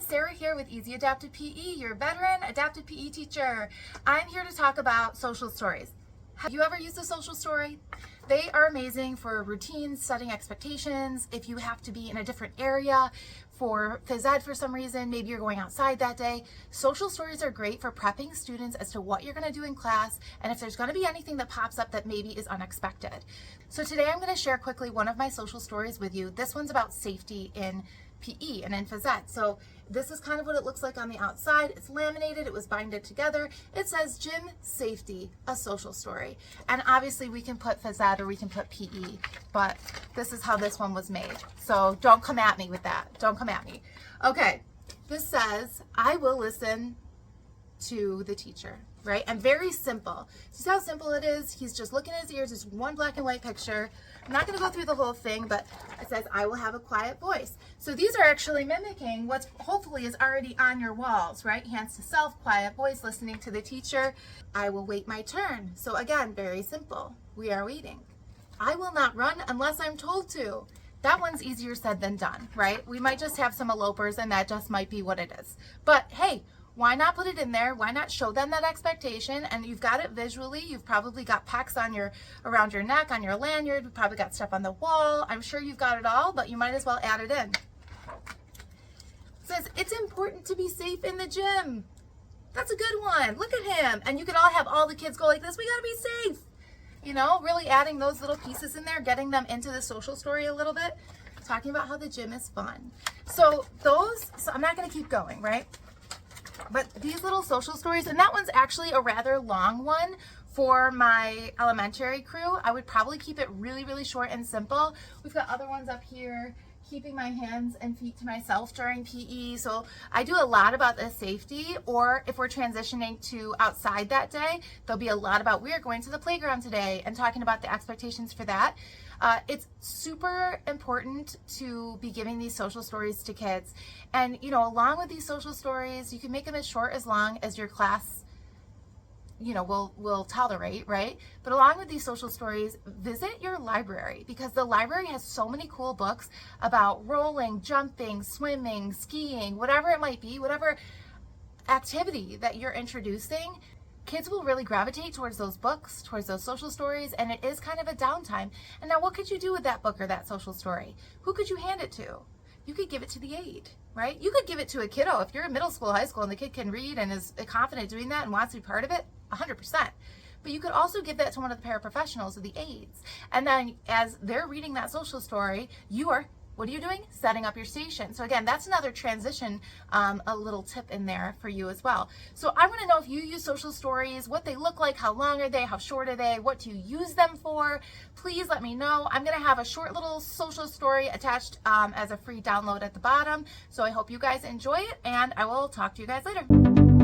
Sarah here with Easy Adapted PE, your veteran adapted PE teacher. I'm here to talk about social stories. Have you ever used a social story? They are amazing for routines, setting expectations. If you have to be in a different area for phys ed for some reason, maybe you're going outside that day. Social stories are great for prepping students as to what you're going to do in class and if there's going to be anything that pops up that maybe is unexpected. So today I'm going to share quickly one of my social stories with you. This one's about safety in PE and in phys ed. So this is kind of what it looks like on the outside. It's laminated, it was binded together. It says gym safety, a social story. And obviously we can put phys ed or we can put PE, but this is how this one was made. So don't come at me with that. Don't come at me. Okay, this says, I will listen to the teacher, right? And very simple. See how simple it is? He's just looking at his ears. It's one black and white picture. I'm not going to go through the whole thing, but it says, I will have a quiet voice. So these are actually mimicking what hopefully is already on your walls, right? Hands to self, quiet voice, listening to the teacher. I will wait my turn. So again, very simple. We are waiting. I will not run unless I'm told to. That one's easier said than done, right? We might just have some elopers and that just might be what it is. But hey, why not put it in there? Why not show them that expectation? And you've got it visually. You've probably got packs on around your neck, on your lanyard. You've probably got stuff on the wall. I'm sure you've got it all, but you might as well add it in. It says, it's important to be safe in the gym. That's a good one. Look at him. And you could all have all the kids go like this. We got to be safe. You know, really adding those little pieces in there, getting them into the social story a little bit, talking about how the gym is fun. So I'm not going to keep going, right? But these little social stories, and that one's actually a rather long one for my elementary crew. I would probably keep it really, really short and simple. We've got other ones up here, keeping my hands and feet to myself during PE. So I do a lot about the safety, or if we're transitioning to outside that day, there'll be a lot about we're going to the playground today and talking about the expectations for that. It's super important to be giving these social stories to kids. And, you know, along with these social stories, you can make them as short as long as your class, you know, will tolerate, right? But along with these social stories, visit your library, because the library has so many cool books about rolling, jumping, swimming, skiing, whatever it might be, whatever activity that you're introducing. Kids will really gravitate towards those books, towards those social stories, and it is kind of a downtime. And now what could you do with that book or that social story? Who could you hand it to? You could give it to the aide, right? You could give it to a kiddo. If you're in middle school, high school, and the kid can read and is confident doing that and wants to be part of it, 100%. But you could also give that to one of the paraprofessionals or the aides. And then as they're reading that social story, what are you doing? Setting up your station. So again, that's another transition, a little tip in there for you as well. So I want to know if you use social stories, what they look like, how long are they, how short are they, what do you use them for? Please let me know. I'm going to have a short little social story attached as a free download at the bottom. So I hope you guys enjoy it, and I will talk to you guys later.